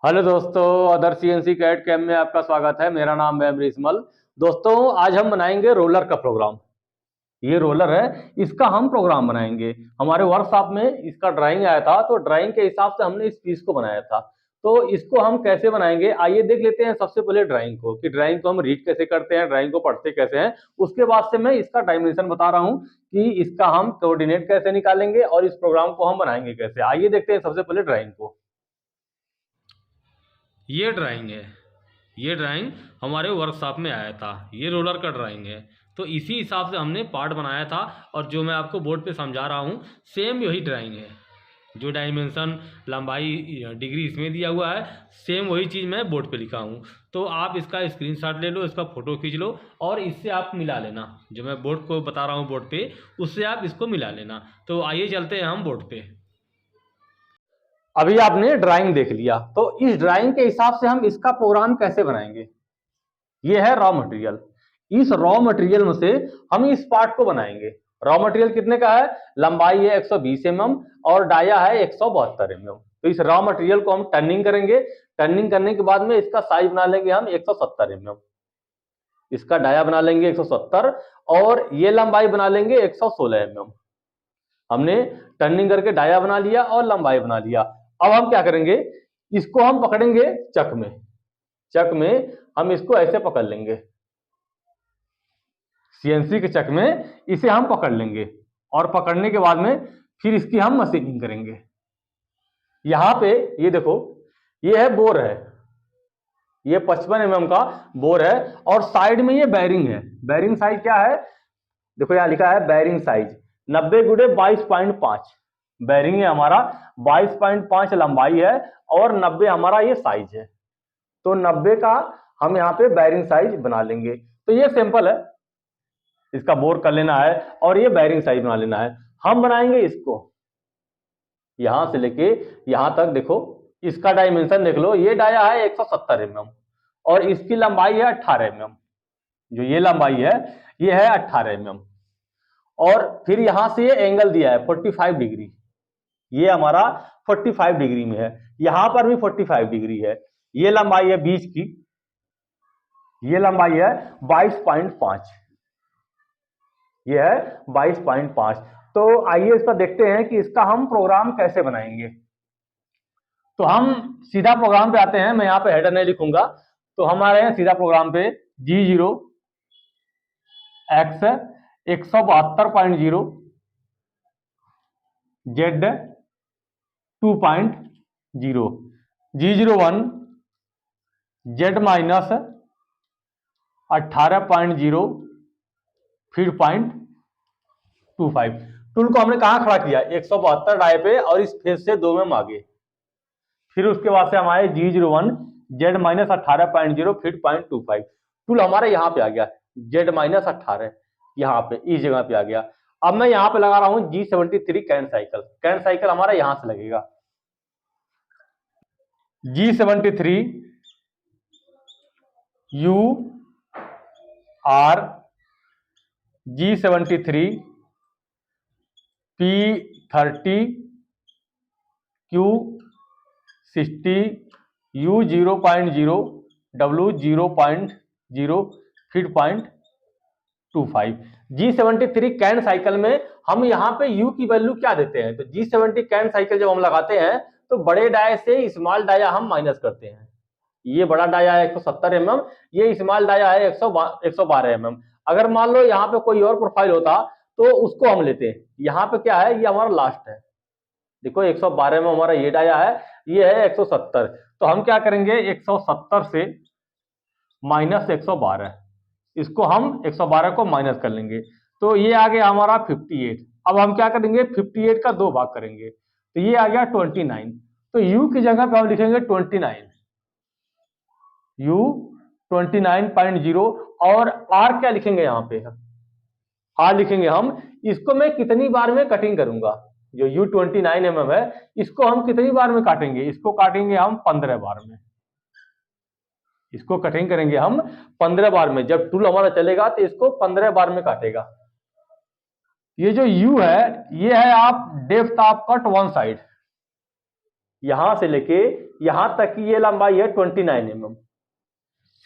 Hello दोस्तों, other CNC CAD camp में आपका स्वागत है। मेरा नाम है अमरीशमल। दोस्तों, आज हम बनाएंगे रोलर का प्रोग्राम। ये रोलर है, इसका हम प्रोग्राम बनाएंगे। हमारे वर्कशॉप में इसका ड्राइंग आया था, तो ड्राइंग के हिसाब से हमने इस पीस को बनाया था। तो इसको हम कैसे बनाएंगे, आइए देख लेते हैं। सबसे पहले ड्राइंग को, कि ड्राइंग को हम रीड कैसे करते हैं, ड्राइंग को पढ़ते कैसे हैं। उसके बाद से मैं इसका डायमेंशन बता रहा हूँ कि इसका हम कोऑर्डिनेट कैसे निकालेंगे और इस प्रोग्राम को हम बनाएंगे कैसे। आइए देखते हैं सबसे पहले ड्राइंग को। ये ड्राइंग है। ये ड्राइंग हमारे वर्कशॉप में आया था। ये रोलर का ड्राइंग है। तो इसी हिसाब से हमने पार्ट बनाया था, और जो मैं आपको बोर्ड पे समझा रहा हूँ सेम यही ड्राइंग है। जो डायमेंशन, लंबाई, डिग्री इसमें दिया हुआ है, सेम वही चीज़ मैं बोर्ड पे लिखा हूँ। तो आप इसका स्क्रीनशॉट ले लो, इसका फ़ोटो खींच लो और इससे आप मिला लेना। जो मैं बोर्ड को बता रहा हूँ बोर्ड पे, उससे आप इसको मिला लेना। तो आइए चलते हैं हम बोर्ड पे। अभी आपने ड्राइंग देख लिया, तो इस ड्राइंग के हिसाब से हम इसका प्रोग्राम कैसे बनाएंगे। ये है रॉ मटेरियल। इस रॉ मटेरियल में से हम इस पार्ट को बनाएंगे। रॉ मटेरियल कितने का है? लंबाई है 120 mm और डाया है 172 mm। तो इस रॉ मटेरियल को हम टर्निंग करेंगे। टर्निंग करने के बाद में इसका साइज बना लेंगे हम 170 mm। इसका डाया बना लेंगे 170 और ये लंबाई बना लेंगे 116 mm। हमने टर्निंग करके डाया बना लिया और लंबाई बना लिया। अब हम क्या करेंगे, इसको हम पकड़ेंगे चक में। चक में हम इसको ऐसे पकड़ लेंगे। सीएनसी के चक में इसे हम पकड़ लेंगे और पकड़ने के बाद में फिर इसकी हम मशीनिंग करेंगे। यहां पे ये देखो, ये है बोर है, ये 55 mm का बोर है और साइड में ये बैरिंग है। बैरिंग साइज क्या है? देखो यहां लिखा है बैरिंग साइज 90 गुणे 22.5। बैरिंग है हमारा 22.5 लंबाई है और 90 हमारा ये साइज है। तो 90 का हम यहाँ पे बैरिंग साइज बना लेंगे। तो ये सिंपल है, इसका बोर कर लेना है और ये बैरिंग साइज बना लेना है। हम बनाएंगे इसको यहां से लेके यहां तक। देखो इसका डायमेंशन देख लो, ये डाया है 170 mm और इसकी लंबाई है 18 mm। जो ये लंबाई है ये है 18 mm। और फिर यहां से ये एंगल दिया है 45 डिग्री। ये हमारा 45 डिग्री में है। यहां पर भी 45 डिग्री है। ये लंबाई है बीच की, ये लंबाई है 22.5। ये है 22.5। तो आइए इसका देखते हैं कि इसका हम प्रोग्राम कैसे बनाएंगे। तो हम सीधा प्रोग्राम पे आते हैं। मैं यहाँ पे हेडर नहीं लिखूंगा, तो हमारे यहाँ सीधा प्रोग्राम पे G0 X 172.0 Z 2.0 G01 Z minus 18.0 फिर 0.25। टूल को हमने कहाँ खड़ा किया? 172 डाय पे और इस फेस से 2 में आगे। फिर उसके बाद से हम आए G01 Z माइनस 18.0 फिर 0.25। टूल हमारा यहाँ पे आ गया Z माइनस 18, यहाँ पे इस जगह पे आ गया। अब मैं यहाँ पे लगा रहा हूँ G73 cantt cycle. Cantt cycle हमारा यहाँ से लगेगा। G73 U R G73 P30 Q60 U 0.0 W 0.0 फिर 0.25। G73 कैन साइकिल में हम यहाँ पे U की वैल्यू क्या देते हैं? तो G70 कैन साइकिल जब हम लगाते हैं तो बड़े डाया से स्मॉल डाया हम माइनस करते हैं। ये बड़ा डाया है 170 mm, ये स्मॉल डाया है 112 mm। अगर मान लो यहाँ पे कोई और प्रोफाइल होता तो उसको हम लेते हैं। यहाँ पे क्या है, ये हमारा लास्ट है। देखो 112 में हमारा ये डाया है, ये है 170। तो हम क्या करेंगे, 170 से माइनस 112, इसको हम 112 को माइनस कर लेंगे। तो ये आ गया हमारा 58। अब हम क्या करेंगे, 58 का 2 भाग करेंगे तो ये आ गया 29। तो U की जगह पे हम लिखेंगे 29, U 29.0 और R क्या लिखेंगे यहाँ पे? R लिखेंगे हम। इसको मैं कितनी बार में कटिंग करूंगा? जो U 29 mm है, इसको हम कितनी बार में काटेंगे? इसको काटेंगे हम 15 बार में। इसको कटिंग करेंगे हम 15 बार में। जब टूल हमारा चलेगा तो इसको 15 बार में काटेगा। ये जो U है, ये है आप depth of cut one side. यहां से लेके यहां तक की ये लंबाई है 29 mm।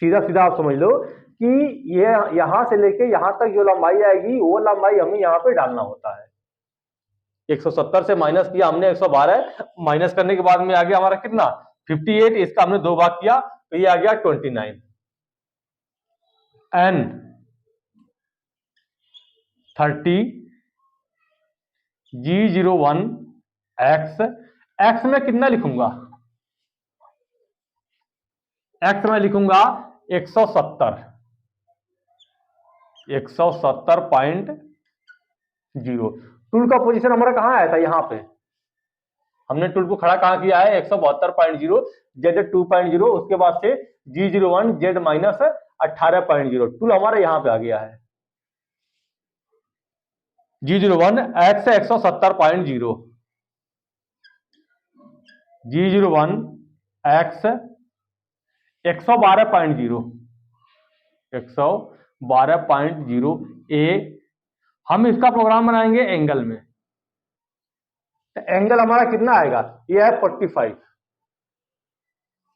सीधा सीधा आप समझ लो कि ये यहां से लेके यहां तक जो लंबाई आएगी वो लंबाई हमें यहां पे डालना होता है। 170 से माइनस किया हमने 112, माइनस करने के बाद में आ गया हमारा कितना 58, इसका हमने 2 भाग किया तो ये आ गया 29। n 30 G01 x, x में कितना लिखूंगा, x में लिखूंगा 170, 170.0। टूल का पोजीशन हमारा कहां आया था, यहां पे हमने टूल को खड़ा कहां किया है 172.0 Z2.0, उसके बाद से G01 Z माइनस 18.0, टूल हमारा यहां पे आ गया है। G01 x 170.0, G01 x 112.0, 112.0 a। हम इसका प्रोग्राम बनाएंगे एंगल में, तो एंगल हमारा कितना आएगा, यह है 45,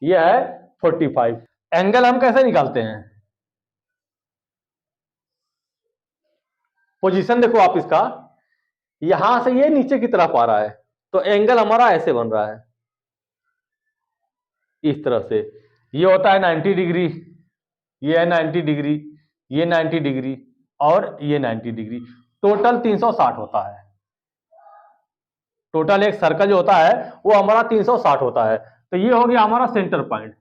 यह है 45। एंगल हम कैसे निकालते हैं, पोजीशन देखो आप इसका, यहां से ये नीचे की तरफ आ रहा है तो एंगल हमारा ऐसे बन रहा है, इस तरह से। ये होता है 90 डिग्री, ये है 90 डिग्री, ये 90 डिग्री और ये 90 डिग्री, टोटल 360 होता है। टोटल एक सर्कल जो होता है वो हमारा 360 होता है। तो ये हो गया हमारा सेंटर पॉइंट,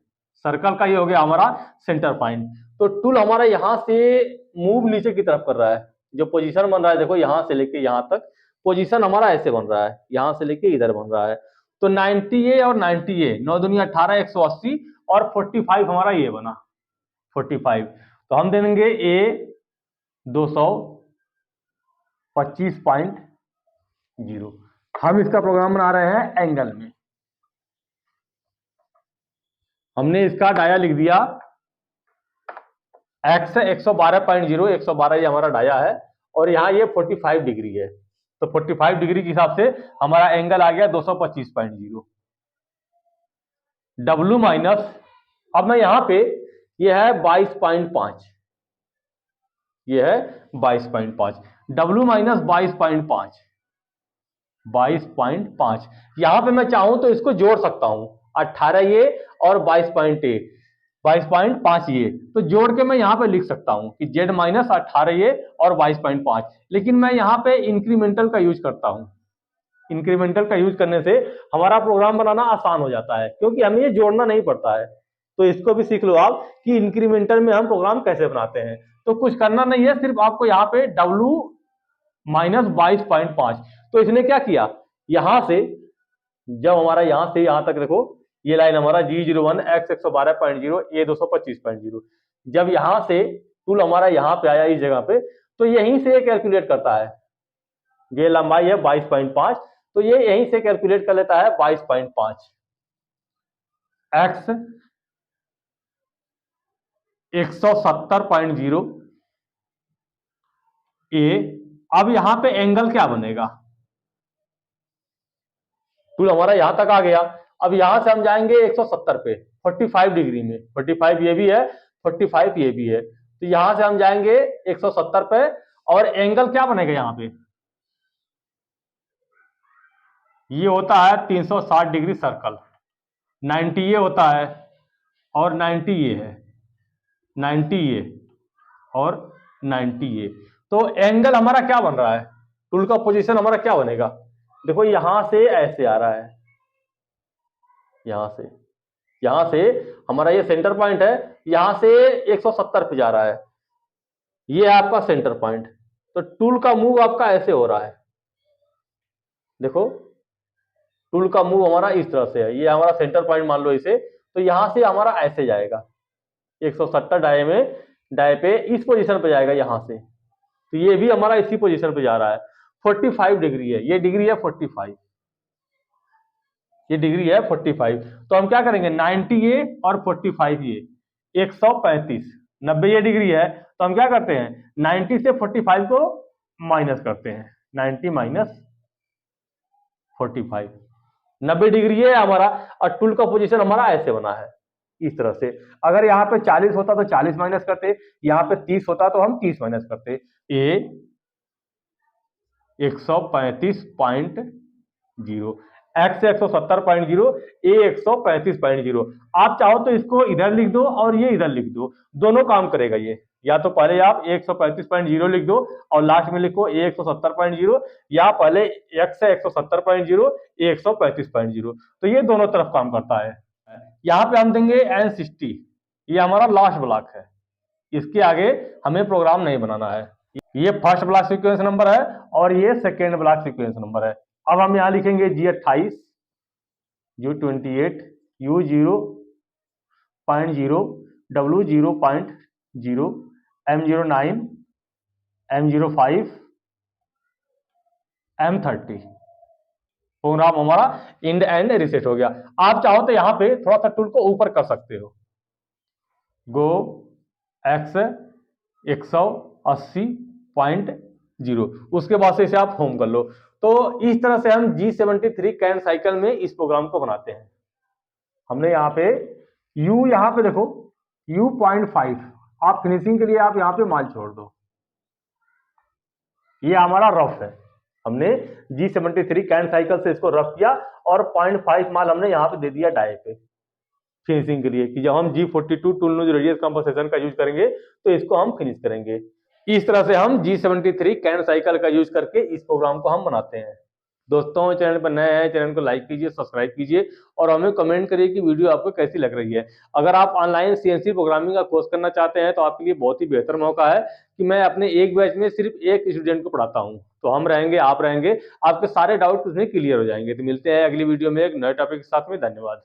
सर्कल का ये हो गया हमारा सेंटर पॉइंट। तो टूल हमारा यहां से मूव नीचे की तरफ कर रहा है, जो पोजीशन बन रहा है देखो यहां से लेके यहां तक पोजीशन हमारा ऐसे बन रहा है, यहां से लेके इधर बन रहा है। तो 90A और 90A 9 दूनी 18 180 और 45 हमारा ये बना 45। तो हम देंगे A 225.0। हम इसका प्रोग्राम बना रहे हैं एंगल में, हमने इसका डाया लिख दिया x 112.0, 112 ये हमारा डाया है और यहाँ ये 45 डिग्री है, तो 45 डिग्री के हिसाब से हमारा एंगल आ गया 225.0। W माइनस, अब मैं यहां पे ये है 22.5, ये है 22.5, W माइनस 22.5, 22.5। यहां पे मैं चाहूं तो इसको जोड़ सकता हूं 18 ये और 22.5 ये, तो जोड़ के मैं यहां पे लिख सकता हूं कि Z माइनस 18 ये और 22.5। लेकिन मैं यहां पे इंक्रीमेंटल का यूज करता हूं, इंक्रीमेंटल का यूज करने से हमारा प्रोग्राम बनाना आसान हो जाता है क्योंकि हमें ये जोड़ना नहीं पड़ता है। तो इसको भी सीख लो आप कि इंक्रीमेंटल में हम प्रोग्राम कैसे बनाते हैं। तो कुछ करना नहीं है, सिर्फ आपको यहाँ पे W माइनस 22.5। तो इसने क्या किया, यहां से जब हमारा यहां से यहां तक देखो ये लाइन हमारा G01 x 112.0 A 225.0, जब यहां से टूल हमारा यहां पे आया इस जगह पे तो यहीं से कैलकुलेट करता है, ये लंबाई है 22.5 तो ये यहीं से कैलकुलेट कर लेता है 22.5 x 170.0 A। अब यहां पे एंगल क्या बनेगा, टूल हमारा यहां तक आ गया, अब यहां से हम जाएंगे 170 पे 45 डिग्री में, 45 ये भी है 45 ये भी है, तो यहां से हम जाएंगे 170 पे और एंगल क्या बनेगा, यहां पे ये होता है 360 डिग्री सर्कल, 90 ये होता है और 90 ये है, 90 ये और 90 ये। तो एंगल हमारा क्या बन रहा है, टूल का पोजीशन हमारा क्या बनेगा, देखो यहां से ऐसे आ रहा है, यहां से हमारा ये सेंटर पॉइंट है, यहां से 170 पे जा रहा है, ये है आपका सेंटर पॉइंट। तो टूल का मूव आपका ऐसे हो रहा है, देखो टूल का मूव हमारा इस तरह से है, ये हमारा सेंटर पॉइंट मान लो इसे, तो यहां से हमारा ऐसे जाएगा 170 डाय में, डाय पे इस पोजीशन पे जाएगा यहां से, तो ये भी हमारा इसी पोजीशन पे जा रहा है। 45 डिग्री है, ये डिग्री है 45, ये डिग्री है 45। तो हम क्या करेंगे 90 ये और 45 ये 135, 90 ये डिग्री है, तो हम क्या करते हैं 90 से 45 को माइनस करते हैं, 90 माइनस 45 90 डिग्री है हमारा, और टूल का पोजीशन हमारा ऐसे बना है इस तरह से। अगर यहाँ पे 40 होता तो 40 माइनस करते, यहाँ पे 30 होता तो हम 30 माइनस करते। ए 135.0, एक्स 170.0, ए 135.0। आप चाहो तो इसको इधर लिख दो और ये इधर लिख दो, दोनों काम करेगा ये। या तो पहले आप 135.0 लिख दो और लास्ट में लिखो ए 170.0, या पहले एक्स है 170.0, ए 135.0, तो ये दोनों तरफ काम करता है। यहाँ पे हम देंगे N60, ये हमारा लास्ट ब्लॉक है, इसके आगे हमें प्रोग्राम नहीं बनाना है। ये फर्स्ट ब्लॉक सीक्वेंस नंबर है और ये सेकेंड ब्लॉक सीक्वेंस नंबर है। अब हम यहाँ लिखेंगे G28, U28, U0.0, W0.0, M09, M05, M30। Programme हमारा इंड एंड रिसेट हो गया। आप चाहो तो यहां पे थोड़ा सा टूल को ऊपर कर सकते हो, गो एक्स 180.0, उसके बाद से इसे आप होम कर लो। तो इस तरह से हम G73 कैन साइकिल में इस प्रोग्राम को बनाते हैं। हमने यहाँ पे U, यहाँ पे देखो U.5, आप फिनिशिंग के लिए आप यहाँ पे मान छोड़ दो, ये हमारा रफ है। हमने G73 कैन साइकिल से इसको रफ किया और 0.5 मान हमने यहाँ पे दे दिया डाई पे फिनिशिंग के लिए, कि जब हम G42 tool nose radius composition का यूज करेंगे तो इसको हम फिनिश करेंगे। इस तरह से हम G73 कैन साइकिल का यूज करके इस प्रोग्राम को हम बनाते हैं। दोस्तों, चैनल पर नए हैं, चैनल को लाइक कीजिए, सब्सक्राइब कीजिए और हमें कमेंट करिए कि वीडियो आपको कैसी लग रही है। अगर आप ऑनलाइन CNC प्रोग्रामिंग का कोर्स करना चाहते हैं तो आपके लिए बहुत ही बेहतर मौका है कि मैं अपने एक बैच में सिर्फ एक स्टूडेंट को पढ़ाता हूं। तो हम रहेंगे, आप रहेंगे, आपके सारे डाउट उसमें क्लियर हो जाएंगे। तो मिलते हैं अगली वीडियो में एक नए टॉपिक के साथ में। धन्यवाद।